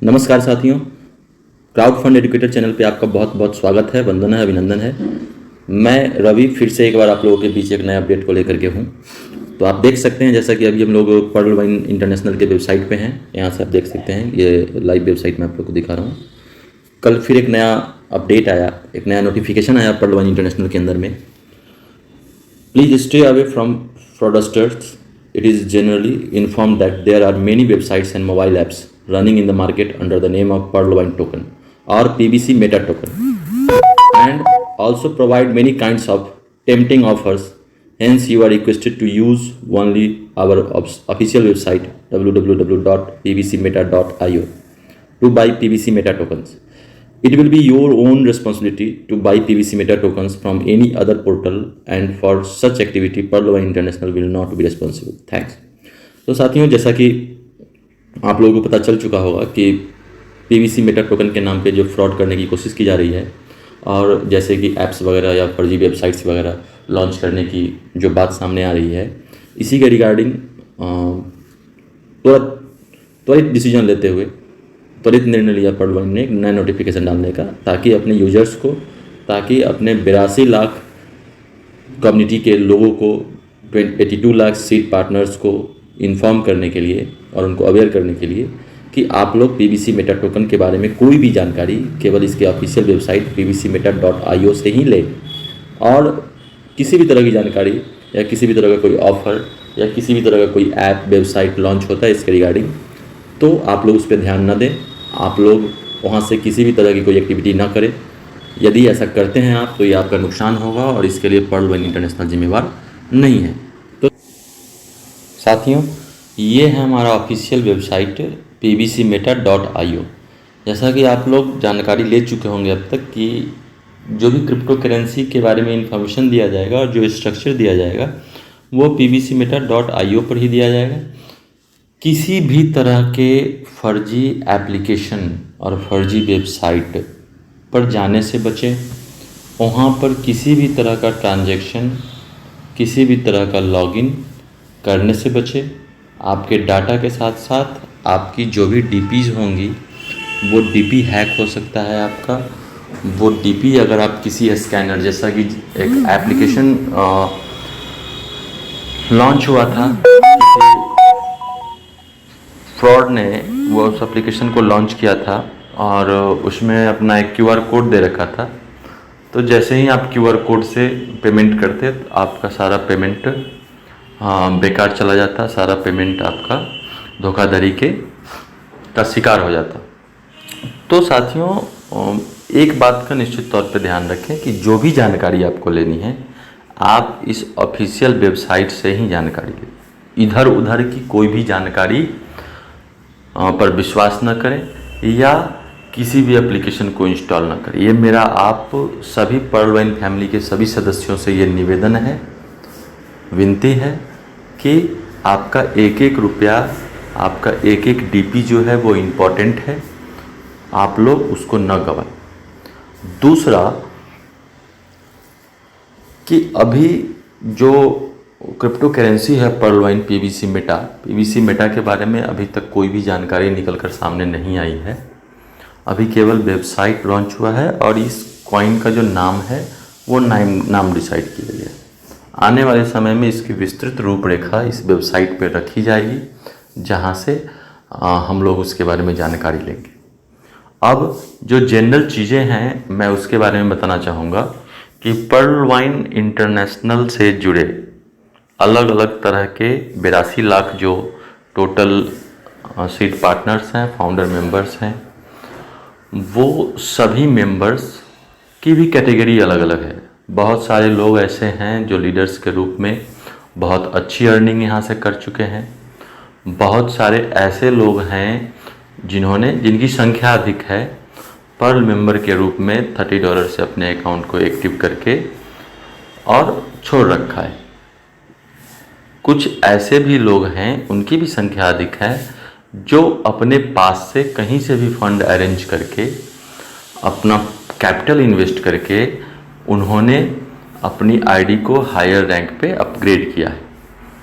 नमस्कार साथियों, crowd fund educator channel पे आपका बहुत बहुत स्वागत है, वंदना है, अभिनंदन है। मैं रवि फिर से एक बार आप लोगों के बीच एक नए अपडेट को लेकर के हूँ। तो आप देख सकते हैं जैसा कि अभी हम लोग पर्ल वाइन इंटरनेशनल के वेबसाइट पे हैं। यहाँ से आप देख सकते हैं, ये लाइव वेबसाइट मैं आप लोग को दिखा रहा हूँ। कल फिर एक नया अपडेट आया, एक नया नोटिफिकेशन आया पर्ल वाइन इंटरनेशनल के अंदर में। Please stay away from fraudsters. It is generally informed that there are many websites and mobile apps running in the market under the name of Pearlwine token or PBC Meta token, and also provide many kinds of tempting offers. Hence, you are requested to use only our official website www.pbcmeta.io to buy PBC Meta tokens. It will be your own responsibility to buy PBC Meta tokens from any other portal, and for such activity Pearlwine International will not be responsible. Thanks. तो साथियों, जैसा कि आप लोगों को पता चल चुका होगा कि PBC मेटा टोकन के नाम पे जो फ्रॉड करने की कोशिश की जा रही है, और जैसे कि ऐप्स वगैरह या फर्जी वेबसाइट्स वगैरह लॉन्च करने की जो बात सामने आ रही है, इसी के रिगार्डिंग त्वरित डिसीजन लेते हुए त्वरित निर्णय लिया पर्लवाइन ने एक नया नोटिफिकेशन डालने का, ताकि अपने यूजर्स को, ताकि अपने 82 लाख कम्युनिटी के लोगों को, 82 लाख सीड पार्टनर्स को इन्फॉर्म करने के लिए और उनको अवेयर करने के लिए कि आप लोग PBC मेटा टोकन के बारे में कोई भी जानकारी केवल इसके ऑफिशियल वेबसाइट pbcmeta.io से ही लें। और किसी भी तरह की जानकारी या किसी भी तरह का कोई ऑफ़र या किसी भी तरह का कोई ऐप वेबसाइट लॉन्च होता है इसके रिगार्डिंग, तो आप लोग उस पर ध्यान न दें। आप लोग वहाँ से किसी भी तरह की कोई एक्टिविटी ना करें। यदि ऐसा करते हैं आप, तो ये आपका नुकसान होगा और इसके लिए पर्लवाइन इंटरनेशनल जिम्मेवार नहीं है। तो साथियों, ये है हमारा ऑफिशियल वेबसाइट pbcmeta.io। जैसा कि आप लोग जानकारी ले चुके होंगे अब तक कि जो भी क्रिप्टो करेंसी के बारे में इंफॉर्मेशन दिया जाएगा और जो स्ट्रक्चर दिया जाएगा वो pbcmeta.io पर ही दिया जाएगा। किसी भी तरह के फर्जी एप्लीकेशन और फर्जी वेबसाइट पर जाने से बचें। वहाँ पर किसी भी तरह का ट्रांजैक्शन, किसी भी तरह का लॉगिन करने से बचें। आपके डाटा के साथ साथ आपकी जो भी डीपीज़ होंगी, वो डीपी हैक हो सकता है आपका। वो डीपी अगर आप किसी स्कैनर, जैसा कि एक एप्लीकेशन लॉन्च हुआ था, फ्रॉड ने वो उस एप्लीकेशन को लॉन्च किया था और उसमें अपना एक QR कोड दे रखा था। तो जैसे ही आप QR कोड से पेमेंट करते तो आपका सारा पेमेंट बेकार चला जाता, सारा पेमेंट आपका धोखाधड़ी का शिकार हो जाता। तो साथियों, एक बात का निश्चित तौर पे ध्यान रखें कि जो भी जानकारी आपको लेनी है, आप इस ऑफिशियल वेबसाइट से ही जानकारी लें। इधर उधर की कोई भी जानकारी पर विश्वास न करें या किसी भी एप्लीकेशन को इंस्टॉल न करें। ये मेरा आप सभी पर्लवाइन फैमिली के सभी सदस्यों से ये निवेदन है, विनती है कि आपका एक एक रुपया, आपका एक एक डीपी जो है वो इम्पोर्टेंट है, आप लोग उसको न गवाएं। दूसरा कि अभी जो क्रिप्टो करेंसी है पर्लवाइन PBC मेटा के बारे में अभी तक कोई भी जानकारी निकल कर सामने नहीं आई है। अभी केवल वेबसाइट लॉन्च हुआ है और इस कॉइन का जो नाम है वो नाम डिसाइड किया गया है। आने वाले समय में इसकी विस्तृत रूपरेखा इस वेबसाइट पर रखी जाएगी, जहां से हम लोग उसके बारे में जानकारी लेंगे। अब जो जनरल चीज़ें हैं मैं उसके बारे में बताना चाहूँगा कि पर्लवाइन इंटरनेशनल से जुड़े अलग अलग तरह के 82 लाख जो टोटल सीड पार्टनर्स हैं, फाउंडर मेंबर्स हैं, वो सभी मेंबर्स की भी कैटेगरी अलग अलग है। बहुत सारे लोग ऐसे हैं जो लीडर्स के रूप में बहुत अच्छी अर्निंग यहाँ से कर चुके हैं। बहुत सारे ऐसे लोग हैं जिनकी संख्या अधिक है, पर्ल मेंबर के रूप में $30 से अपने अकाउंट को एक्टिव करके और छोड़ रखा है। कुछ ऐसे भी लोग हैं, उनकी भी संख्या अधिक है, जो अपने पास से कहीं से भी फंड अरेंज करके, अपना कैपिटल इन्वेस्ट करके उन्होंने अपनी आईडी को हायर रैंक पे अपग्रेड किया है।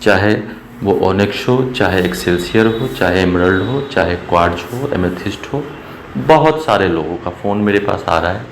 चाहे वो ओनिक्स हो, चाहे एक्सेल्सियर हो, चाहे एमरल्ड हो, चाहे क्वार्ट्ज हो, एमेथिस्ट हो। बहुत सारे लोगों का फ़ोन मेरे पास आ रहा है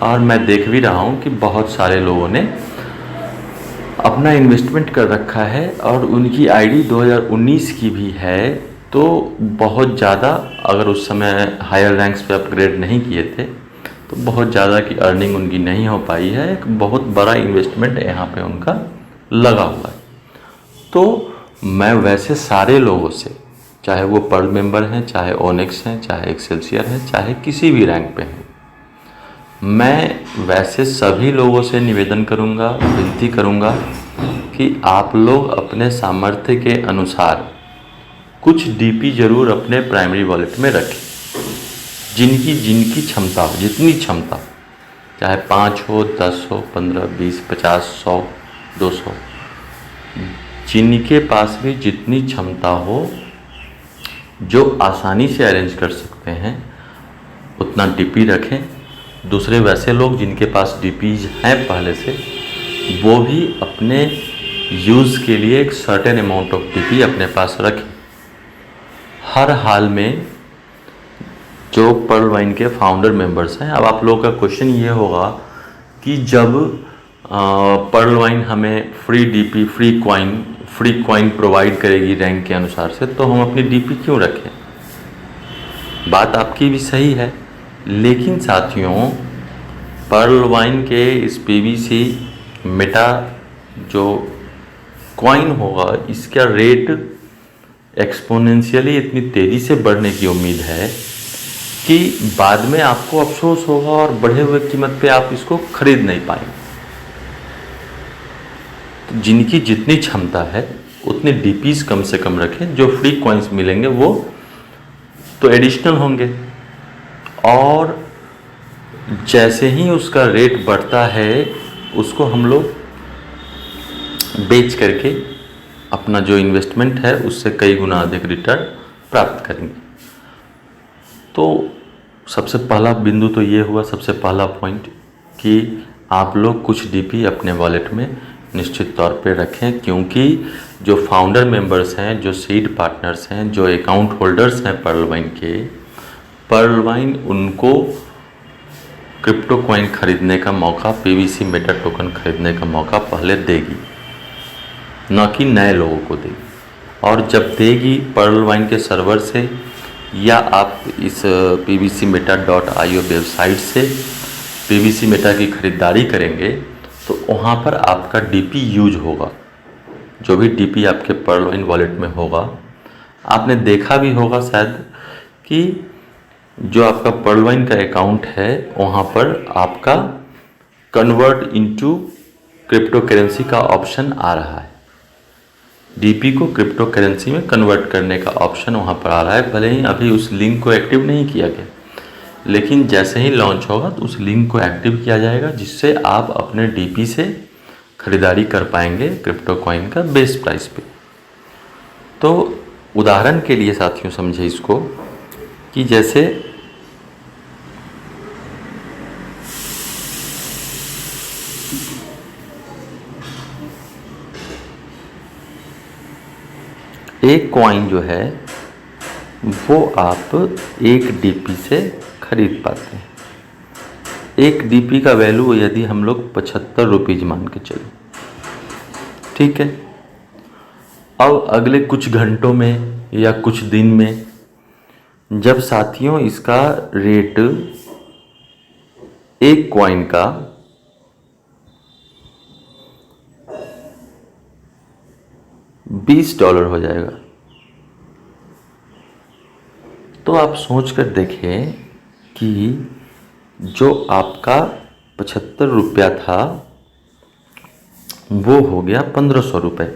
और मैं देख भी रहा हूँ कि बहुत सारे लोगों ने अपना इन्वेस्टमेंट कर रखा है और उनकी आईडी 2019 की भी है। तो बहुत ज़्यादा, अगर उस समय हायर रैंक्स पे अपग्रेड नहीं किए थे तो बहुत ज़्यादा की अर्निंग उनकी नहीं हो पाई है। एक बहुत बड़ा इन्वेस्टमेंट यहाँ पे उनका लगा हुआ है। तो मैं वैसे सारे लोगों से, चाहे वो पर्ल मेंबर हैं, चाहे ओनिक्स हैं, चाहे एक्सेल्सियर हैं, चाहे किसी भी रैंक पे हैं, मैं वैसे सभी लोगों से निवेदन करूंगा, विनती करूंगा कि आप लोग अपने सामर्थ्य के अनुसार कुछ डीपी ज़रूर अपने प्राइमरी वॉलेट में रखें। जिनकी क्षमता हो, जितनी क्षमता, चाहे 5 हो, 10 हो, 15, 20, 50, 100, 200, जिनके पास भी जितनी क्षमता हो, जो आसानी से अरेंज कर सकते हैं, उतना डीपी रखें। दूसरे वैसे लोग जिनके पास डीपीज हैं पहले से, वो भी अपने यूज़ के लिए एक सर्टेन अमाउंट ऑफ डीपी अपने पास रखें। हर हाल में जो पर्ल वाइन के फाउंडर मेंबर्स हैं, अब आप लोगों का क्वेश्चन ये होगा कि जब पर्ल वाइन हमें free DP, free coin provide करेगी रैंक के अनुसार से, तो हम अपनी डीपी क्यों रखें? बात आपकी भी सही है, लेकिन साथियों, पर्ल वाइन के इस पीवीसी मेटा जो कॉइन होगा, इसका रेट एक्सपोनेंशियली इतनी तेज़ी से बढ़ने की उम्मीद है कि बाद में आपको अफसोस होगा और बढ़े हुए कीमत पे आप इसको खरीद नहीं पाएंगे। तो जिनकी जितनी क्षमता है उतने डीपीज कम से कम रखें। जो फ्री कॉइन्स मिलेंगे वो तो एडिशनल होंगे, और जैसे ही उसका रेट बढ़ता है उसको हम लोग बेच करके अपना जो इन्वेस्टमेंट है उससे कई गुना अधिक रिटर्न प्राप्त करेंगे। तो सबसे पहला बिंदु तो ये हुआ, सबसे पहला पॉइंट, कि आप लोग कुछ डीपी अपने वॉलेट में निश्चित तौर पे रखें, क्योंकि जो फाउंडर मेंबर्स हैं, जो सीड पार्टनर्स हैं, जो अकाउंट होल्डर्स हैं पर्ल वाइन के, पर्ल वाइन उनको क्रिप्टो कॉइन खरीदने का मौका, पीवीसी मेटा टोकन खरीदने का मौका पहले देगी, न कि नए लोगों को देगी। और जब देगी पर्ल वाइन के सर्वर से, या आप इस pvcmeta.io वेबसाइट से पीवीसी मेटा की ख़रीदारी करेंगे, तो वहाँ पर आपका डीपी यूज होगा। जो भी डीपी आपके पर्ल वाइन वॉलेट में होगा, आपने देखा भी होगा शायद कि जो आपका पर्ल वाइन का अकाउंट है वहाँ पर आपका कन्वर्ट इनटू क्रिप्टो करेंसी का ऑप्शन आ रहा है। डीपी को क्रिप्टो करेंसी में कन्वर्ट करने का ऑप्शन वहाँ पर आ रहा है। भले ही अभी उस लिंक को एक्टिव नहीं किया गया, लेकिन जैसे ही लॉन्च होगा तो उस लिंक को एक्टिव किया जाएगा, जिससे आप अपने डीपी से ख़रीदारी कर पाएंगे क्रिप्टो कॉइन का बेस प्राइस पे। तो उदाहरण के लिए साथियों समझे इसको कि जैसे एक कॉइन जो है वो आप एक डीपी से खरीद पाते हैं। एक डीपी का वैल्यू यदि हम लोग 75 रुपीज़ मान के चलें, ठीक है। अब अगले कुछ घंटों में या कुछ दिन में जब साथियों इसका रेट एक कॉइन का $20 हो जाएगा, तो आप सोच कर देखें कि जो आपका 75 रुपया था वो हो गया 1500 रुपये।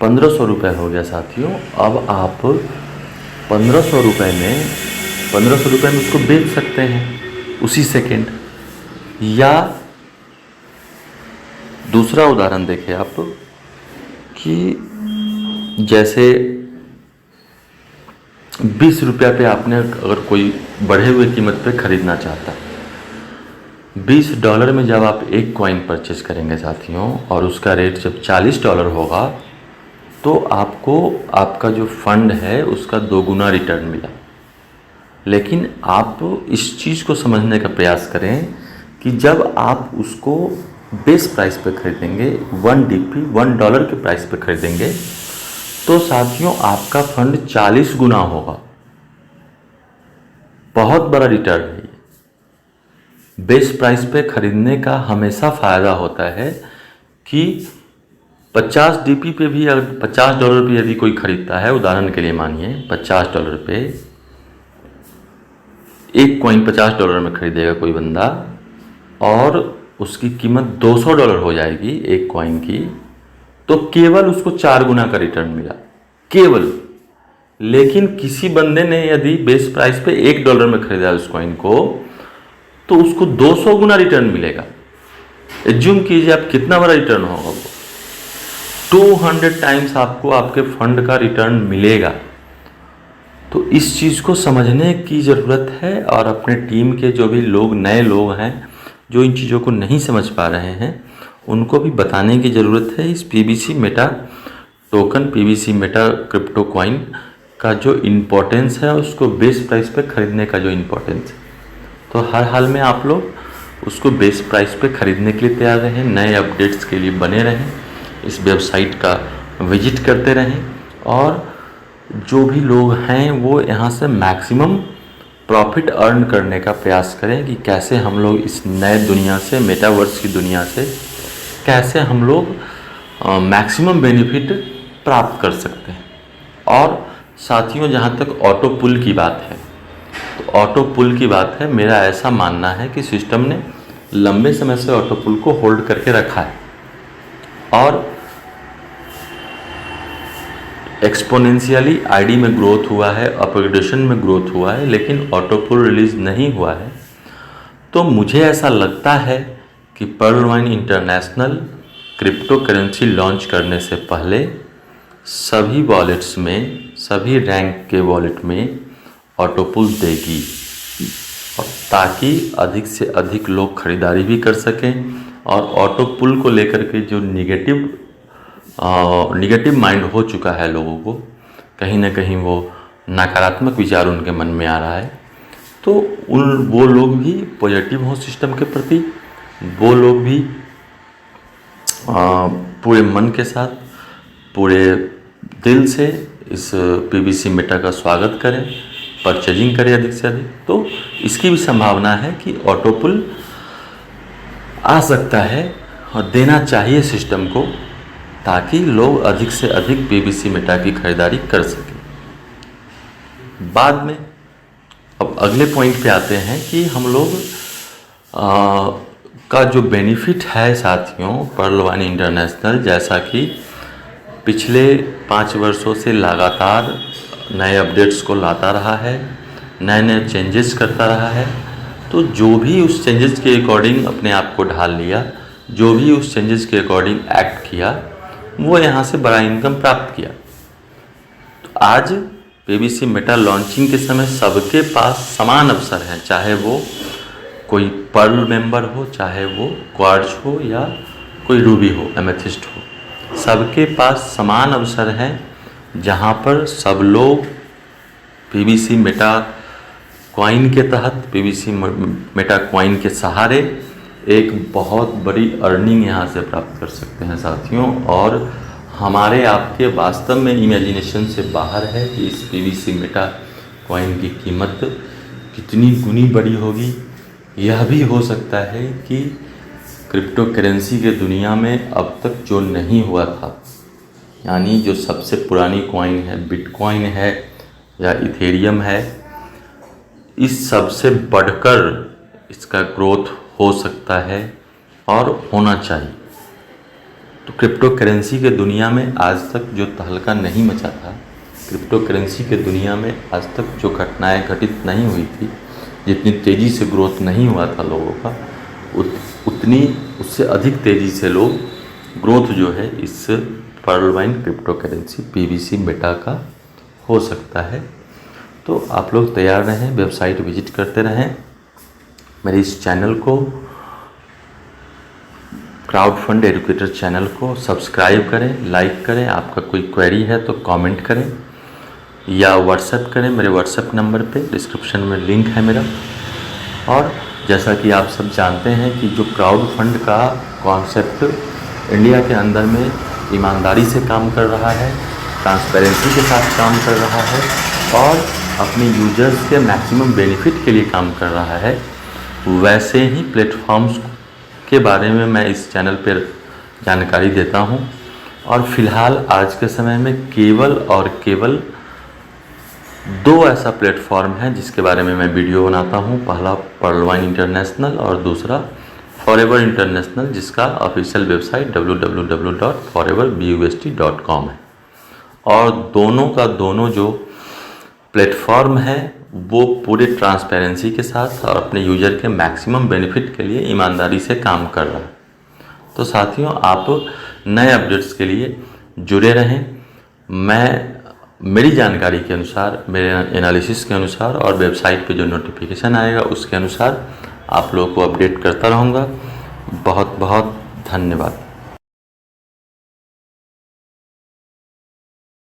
1500 रुपये हो गया साथियों। अब आप 1500 रुपये में उसको बेच सकते हैं उसी सेकेंड। या दूसरा उदाहरण देखें आप कि जैसे 20 रुपया पे आपने अगर कोई बढ़े हुए कीमत पे ख़रीदना चाहता है, $20 में जब आप एक कॉइन परचेज करेंगे साथियों, और उसका रेट जब $40 होगा, तो आपको आपका जो फंड है उसका 2 गुना रिटर्न मिला। लेकिन आप इस चीज़ को समझने का प्रयास करें कि जब आप उसको बेस प्राइस पे खरीदेंगे, 1 DP $1 के प्राइस पे खरीदेंगे, तो साथियों आपका फंड 40 गुना होगा। बहुत बड़ा रिटर्न है ये। बेस प्राइस पे खरीदने का हमेशा फ़ायदा होता है कि 50 DP पे भी अगर $50 पे यदि कोई खरीदता है, उदाहरण के लिए मानिए $50 पे एक कॉइन $50 में खरीदेगा कोई बंदा और उसकी कीमत $200 हो जाएगी एक कॉइन की, तो केवल उसको 4 गुना का रिटर्न मिला, केवल। लेकिन किसी बंदे ने यदि बेस प्राइस पे $1 में खरीदा उस कॉइन को, तो उसको 200 गुना रिटर्न मिलेगा। एज्यूम कीजिए आप कितना बड़ा रिटर्न होगा वो, 200 टाइम्स आपको आपके फंड का रिटर्न मिलेगा। तो इस चीज़ को समझने की ज़रूरत है और अपने टीम के जो भी लोग नए लोग हैं जो इन चीज़ों को नहीं समझ पा रहे हैं, उनको भी बताने की ज़रूरत है। इस PBC Meta token, PBC Meta crypto coin का जो इम्पोर्टेंस है, उसको बेस प्राइस पे खरीदने का जो इम्पोर्टेंस है, तो हर हाल में आप लोग उसको बेस प्राइस पे खरीदने के लिए तैयार रहें। नए अपडेट्स के लिए बने रहें, इस वेबसाइट का विजिट करते रहें और जो भी लोग हैं वो यहाँ से मैक्सिमम प्रॉफिट अर्न करने का प्रयास करें कि कैसे हम लोग इस नए दुनिया से, मेटावर्स की दुनिया से कैसे हम लोग मैक्सिमम बेनिफिट प्राप्त कर सकते हैं। और साथियों, जहाँ तक ऑटो पुल की बात है, तो ऑटो पुल की बात है, मेरा ऐसा मानना है कि सिस्टम ने लंबे समय से ऑटो पुल को होल्ड करके रखा है और एक्सपोनेंशियली आईडी में ग्रोथ हुआ है, अपग्रेडेशन में ग्रोथ हुआ है, लेकिन ऑटो पुल रिलीज़ नहीं हुआ है। तो मुझे ऐसा लगता है कि Pearl Vine international cryptocurrency launch करने से पहले सभी वॉलेट्स में, सभी रैंक के वॉलेट में ऑटो पुल देगी, और ताकि अधिक से अधिक लोग खरीदारी भी कर सकें और ऑटो पुल को लेकर के जो निगेटिव माइंड हो चुका है लोगों को, कहीं ना कहीं वो नकारात्मक विचार उनके मन में आ रहा है, तो वो लोग भी पॉजिटिव हो सिस्टम के प्रति, वो लोग भी पूरे मन के साथ, पूरे दिल से इस PBC मेटा का स्वागत करें, परचेजिंग करें अधिक से अधिक। तो इसकी भी संभावना है कि ऑटो पुल आ सकता है और देना चाहिए सिस्टम को, ताकि लोग अधिक से अधिक PBC मेटा की खरीदारी कर सकें। बाद में अब अगले पॉइंट पे आते हैं कि हम लोग का जो बेनिफिट है साथियों पर्ल वाइन इंटरनेशनल, जैसा कि पिछले 5 वर्षों से लगातार नए अपडेट्स को लाता रहा है, नए नए चेंजेस करता रहा है, तो जो भी उस चेंजेस के अकॉर्डिंग अपने आप को ढाल लिया, जो भी उस चेंजेस के अकॉर्डिंग एक्ट किया, वो यहाँ से बड़ा इनकम प्राप्त किया। तो आज PBC मेटा लॉन्चिंग के समय सबके पास समान अवसर है, चाहे वो कोई पर्ल मेंबर हो, चाहे वो क्वार्ट्ज हो या कोई रूबी हो, एमेथिस्ट हो, सबके पास समान अवसर है जहाँ पर सब लोग PBC मेटा कॉइन के तहत, PBC मेटा कॉइन के सहारे एक बहुत बड़ी अर्निंग यहाँ से प्राप्त कर सकते हैं साथियों। और हमारे आपके वास्तव में इमेजिनेशन से बाहर है कि इस PBC मेटा कॉइन की कीमत कितनी गुनी बड़ी होगी। यह भी हो सकता है कि क्रिप्टो करेंसी के दुनिया में अब तक जो नहीं हुआ था, यानी जो सबसे पुरानी कॉइन है, बिटकॉइन है या इथेरियम है, इस सबसे बढ़कर इसका ग्रोथ हो सकता है और होना चाहिए। तो क्रिप्टो करेंसी के दुनिया में आज तक जो तहलका नहीं मचा था, क्रिप्टो करेंसी के दुनिया में आज तक जो घटनाएं घटित नहीं हुई थी, जितनी तेज़ी से ग्रोथ नहीं हुआ था लोगों का, उतनी उससे अधिक तेज़ी से लोग ग्रोथ जो है इस Pearl Vine cryptocurrency PBC Meta का हो सकता है। तो आप लोग तैयार रहें, वेबसाइट विजिट करते रहें, मेरे इस चैनल को क्राउड फंड एजुकेटर चैनल को सब्सक्राइब करें, लाइक करें। आपका कोई क्वेरी है तो कमेंट करें या व्हाट्सएप करें मेरे व्हाट्सएप नंबर पे, डिस्क्रिप्शन में लिंक है मेरा। और जैसा कि आप सब जानते हैं कि जो क्राउड फंड का कॉन्सेप्ट इंडिया के अंदर में ईमानदारी से काम कर रहा है, ट्रांसपेरेंसी के साथ काम कर रहा है और अपने यूजर्स के मैक्सिमम बेनिफिट के लिए काम कर रहा है, वैसे ही प्लेटफॉर्म्स के बारे में मैं इस चैनल पर जानकारी देता हूं। और फिलहाल आज के समय में केवल और केवल 2 ऐसा प्लेटफॉर्म है जिसके बारे में मैं वीडियो बनाता हूं। पहला पर्लवाइन इंटरनेशनल और दूसरा फॉरएवर इंटरनेशनल, जिसका ऑफिशियल वेबसाइट www.foreverbust.com है। और दोनों का दोनों जो प्लेटफॉर्म है वो पूरे ट्रांसपेरेंसी के साथ और अपने यूजर के मैक्सिमम बेनिफिट के लिए ईमानदारी से काम कर रहा है। तो साथियों, आप नए अपडेट्स के लिए जुड़े रहें। मेरी जानकारी के अनुसार, मेरे एनालिसिस के अनुसार और वेबसाइट पे जो नोटिफिकेशन आएगा उसके अनुसार आप लोगों को अपडेट करता रहूँगा। बहुत बहुत धन्यवाद।